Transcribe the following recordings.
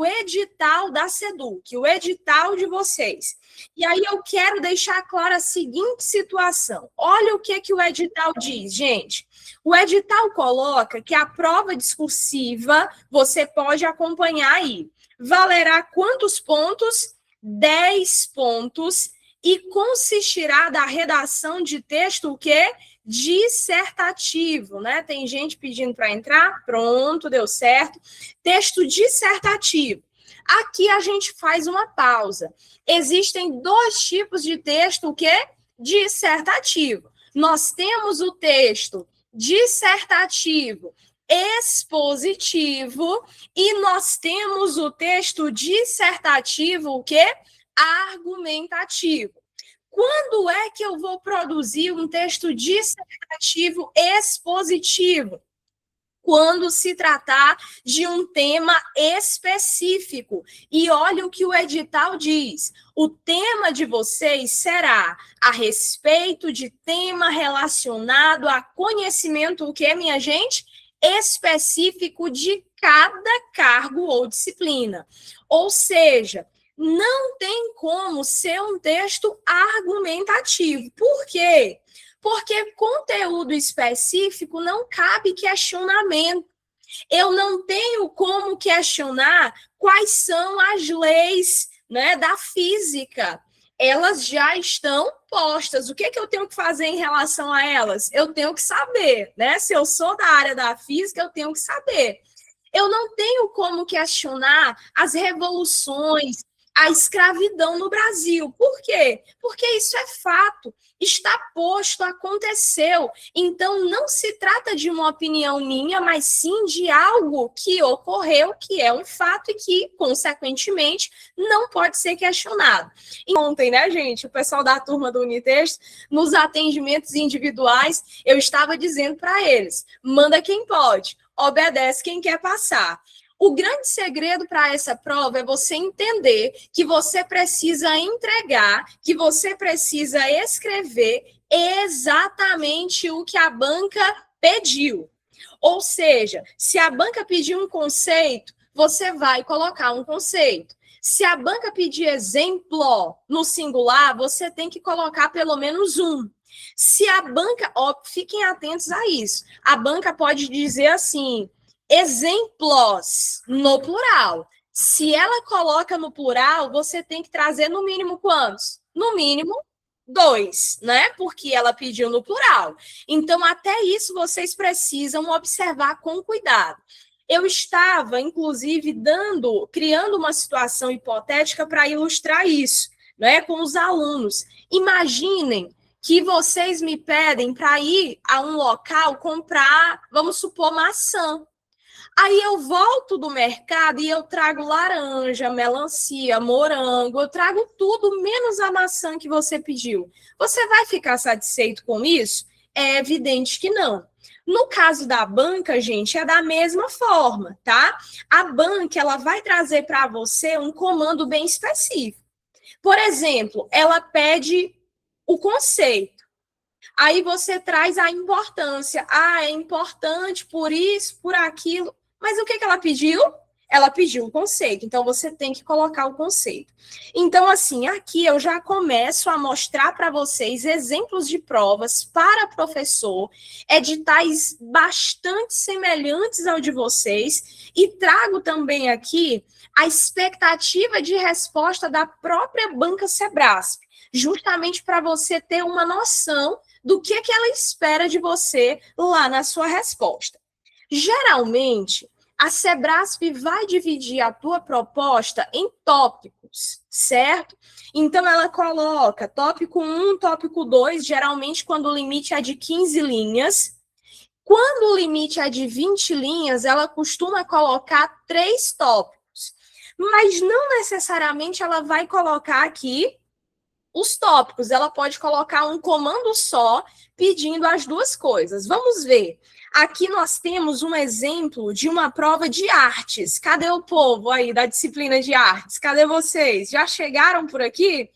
o edital da SEDUC, o edital de vocês. E aí eu quero deixar clara a seguinte situação. Olha o que o edital diz, gente. O edital coloca que a prova discursiva, você pode acompanhar aí, valerá quantos pontos? 10 pontos, e consistirá da redação de texto o quê? Dissertativo, né? Tem gente pedindo para entrar? Pronto, deu certo. Texto dissertativo. Aqui a gente faz uma pausa. Existem dois tipos de texto, o quê? Dissertativo. Nós temos o texto dissertativo expositivo e nós temos o texto dissertativo, o quê? Argumentativo. Quando é que eu vou produzir um texto dissertativo expositivo? Quando se tratar de um tema específico. E olha o que o edital diz. O tema de vocês será a respeito de tema relacionado a conhecimento, o que, minha gente? Específico de cada cargo ou disciplina. Ou seja, não tem como ser um texto argumentativo. Por quê? Porque conteúdo específico não cabe questionamento. Eu não tenho como questionar quais são as leis, né, da física. Elas já estão postas. O que eu tenho que fazer em relação a elas? Eu tenho que saber, né? Se eu sou da área da física, eu tenho que saber. Eu não tenho como questionar as revoluções, a escravidão no Brasil. Por quê? Porque isso é fato. Está posto, aconteceu. Então, não se trata de uma opinião minha, mas sim de algo que ocorreu, que é um fato e que, consequentemente, não pode ser questionado. E ontem, né, gente, o pessoal da turma do Unitexto, nos atendimentos individuais, eu estava dizendo para eles, manda quem pode, obedece quem quer passar. O grande segredo para essa prova é você entender que você precisa entregar, que você precisa escrever exatamente o que a banca pediu. Ou seja, se a banca pediu um conceito, você vai colocar um conceito. Se a banca pedir exemplo no singular, você tem que colocar pelo menos um. Se a banca, ó, fiquem atentos a isso, a banca pode dizer assim, exemplos no plural. Se ela coloca no plural, você tem que trazer no mínimo quantos? No mínimo 2, né? Porque ela pediu no plural. Então, até isso vocês precisam observar com cuidado. Eu estava, inclusive, criando uma situação hipotética para ilustrar isso, né, com os alunos. Imaginem que vocês me pedem para ir a um local comprar, vamos supor, maçã. Aí eu volto do mercado e eu trago laranja, melancia, morango, eu trago tudo, menos a maçã que você pediu. Você vai ficar satisfeito com isso? É evidente que não. No caso da banca, gente, é da mesma forma, tá? A banca, ela vai trazer para você um comando bem específico. Por exemplo, ela pede o conceito. Aí você traz a importância. Ah, é importante por isso, por aquilo. Mas o que ela pediu? Ela pediu o conceito, então você tem que colocar o conceito. Então, assim, aqui eu já começo a mostrar para vocês exemplos de provas para professor, editais bastante semelhantes ao de vocês, e trago também aqui a expectativa de resposta da própria banca Sebrasp, justamente para você ter uma noção do que ela espera de você lá na sua resposta. Geralmente, a Sebrasp vai dividir a tua proposta em tópicos, certo? Então, ela coloca tópico 1, tópico 2, geralmente quando o limite é de 15 linhas. Quando o limite é de 20 linhas, ela costuma colocar 3 tópicos. Mas não necessariamente ela vai colocar aqui os tópicos. Ela pode colocar um comando só pedindo as duas coisas. Vamos ver. Aqui nós temos um exemplo de uma prova de artes. Cadê o povo aí da disciplina de artes? Cadê vocês? Já chegaram por aqui?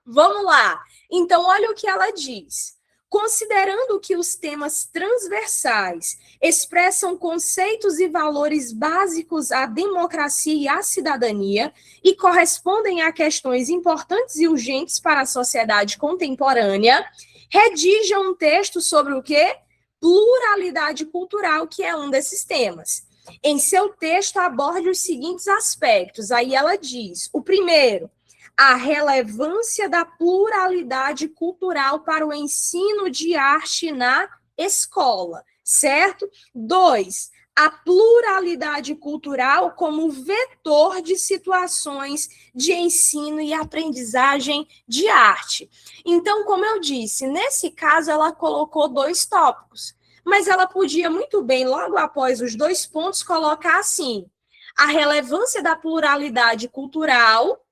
Vamos lá. Então, olha o que ela diz. Considerando que os temas transversais expressam conceitos e valores básicos à democracia e à cidadania e correspondem a questões importantes e urgentes para a sociedade contemporânea, redija um texto sobre o quê? Pluralidade cultural, que é um desses temas. Em seu texto, aborde os seguintes aspectos. Aí ela diz, o primeiro, a relevância da pluralidade cultural para o ensino de arte na escola, certo? 2, a pluralidade cultural como vetor de situações de ensino e aprendizagem de arte. Então, como eu disse, nesse caso ela colocou 2 tópicos, mas ela podia muito bem, logo após os 2 pontos, colocar assim, a relevância da pluralidade cultural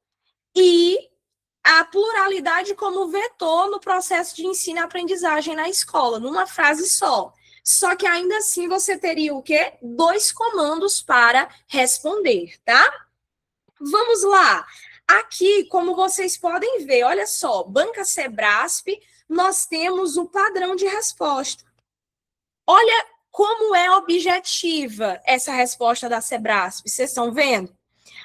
e a pluralidade como vetor no processo de ensino e aprendizagem na escola, numa frase só. Só que ainda assim você teria o quê? 2 comandos para responder, tá? Vamos lá. Aqui, como vocês podem ver, olha só, Banca Sebrasp, nós temos o padrão de resposta. Olha como é objetiva essa resposta da Sebrasp, vocês estão vendo?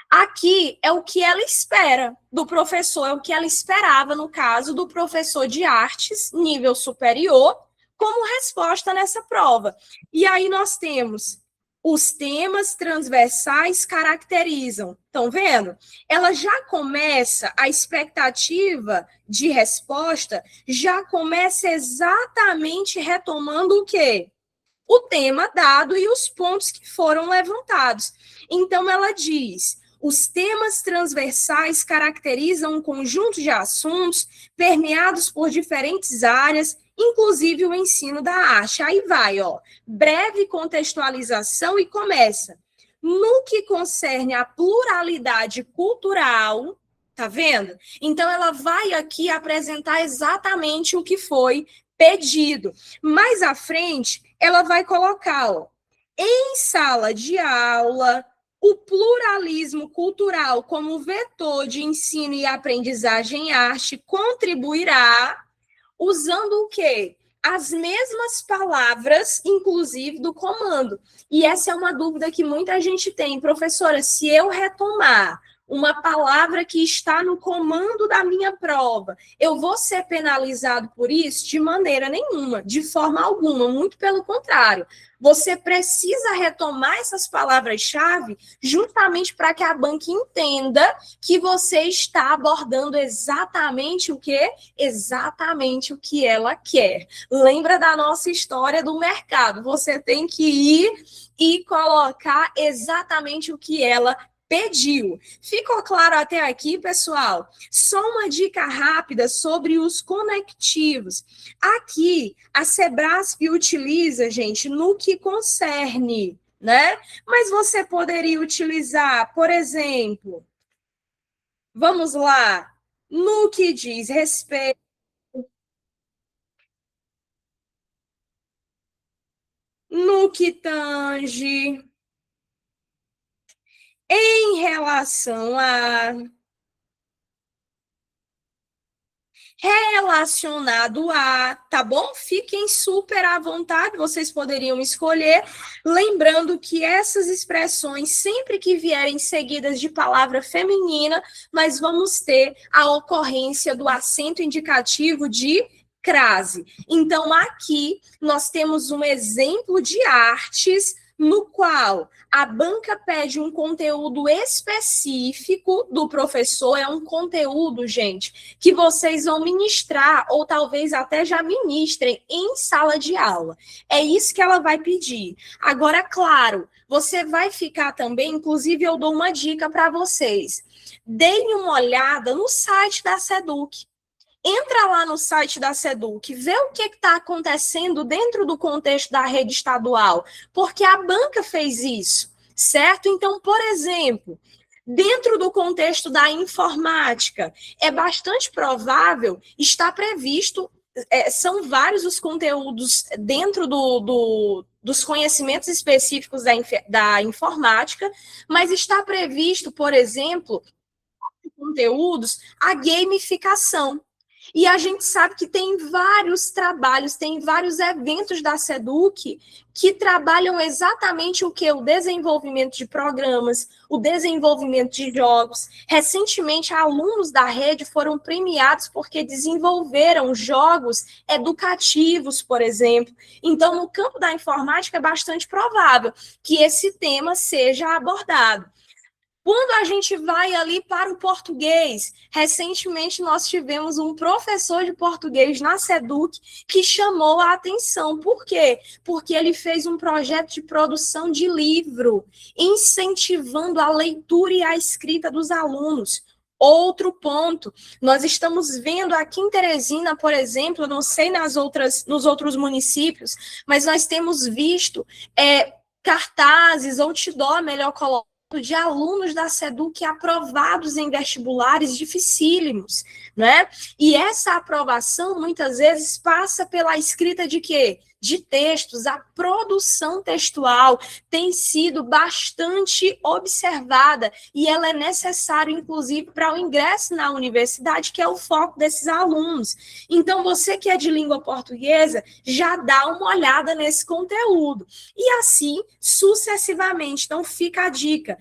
Aqui é o que ela espera do professor, é o que ela esperava, no caso, do professor de artes, nível superior, como resposta nessa prova. E aí nós temos os temas transversais caracterizam. Estão vendo? Ela já começa, a expectativa de resposta já começa exatamente retomando o quê? O tema dado e os pontos que foram levantados. Então, ela diz, os temas transversais caracterizam um conjunto de assuntos permeados por diferentes áreas, inclusive o ensino da arte. Aí vai, ó, breve contextualização e começa. No que concerne à pluralidade cultural, tá vendo? Então, ela vai aqui apresentar exatamente o que foi pedido. Mais à frente, ela vai colocar, ó, em sala de aula, o pluralismo cultural como vetor de ensino e aprendizagem em arte contribuirá usando o quê? As mesmas palavras, inclusive, do comando. E essa é uma dúvida que muita gente tem. Professora, se eu retomar uma palavra que está no comando da minha prova, eu vou ser penalizado por isso? De maneira nenhuma, de forma alguma, muito pelo contrário. Você precisa retomar essas palavras-chave justamente para que a banca entenda que você está abordando exatamente o quê? Exatamente o que ela quer. Lembra da nossa história do mercado? Você tem que ir e colocar exatamente o que ela pediu. Ficou claro até aqui, pessoal? Só uma dica rápida sobre os conectivos. Aqui, a Sebrasp utiliza, gente, no que concerne, né? Mas você poderia utilizar, por exemplo, vamos lá, no que diz respeito, no que tange, em relação a, relacionado a, tá bom? Fiquem super à vontade, vocês poderiam escolher, lembrando que essas expressões, sempre que vierem seguidas de palavra feminina, nós vamos ter a ocorrência do acento indicativo de crase. Então, aqui nós temos um exemplo de artes no qual a banca pede um conteúdo específico do professor, é um conteúdo, gente, que vocês vão ministrar, ou talvez até já ministrem em sala de aula. É isso que ela vai pedir. Agora, claro, você vai ficar também, inclusive eu dou uma dica para vocês. Deem uma olhada no site da SEDUC. Entra lá no site da SEDUC, vê o que está acontecendo dentro do contexto da rede estadual, porque a banca fez isso, certo? Então, por exemplo, dentro do contexto da informática, é bastante provável, está previsto, são vários os conteúdos dentro dos conhecimentos específicos da informática, mas está previsto, por exemplo, conteúdos, a gamificação. E a gente sabe que tem vários trabalhos, tem vários eventos da SEDUC que trabalham exatamente o que? O desenvolvimento de programas, o desenvolvimento de jogos. Recentemente, alunos da rede foram premiados porque desenvolveram jogos educativos, por exemplo. Então, no campo da informática, é bastante provável que esse tema seja abordado. Quando a gente vai ali para o português, recentemente nós tivemos um professor de português na SEDUC que chamou a atenção. Por quê? Porque ele fez um projeto de produção de livro, incentivando a leitura e a escrita dos alunos. Outro ponto, nós estamos vendo aqui em Teresina, por exemplo, não sei nos outros municípios, mas nós temos visto cartazes, outdoor, melhor colocado, de alunos da SEDUC aprovados em vestibulares dificílimos, né? E essa aprovação, muitas vezes, passa pela escrita de quê? De textos. A produção textual tem sido bastante observada e ela é necessária, inclusive, para o ingresso na universidade, que é o foco desses alunos. Então, você que é de língua portuguesa, já dá uma olhada nesse conteúdo. E assim, sucessivamente. Então, fica a dica.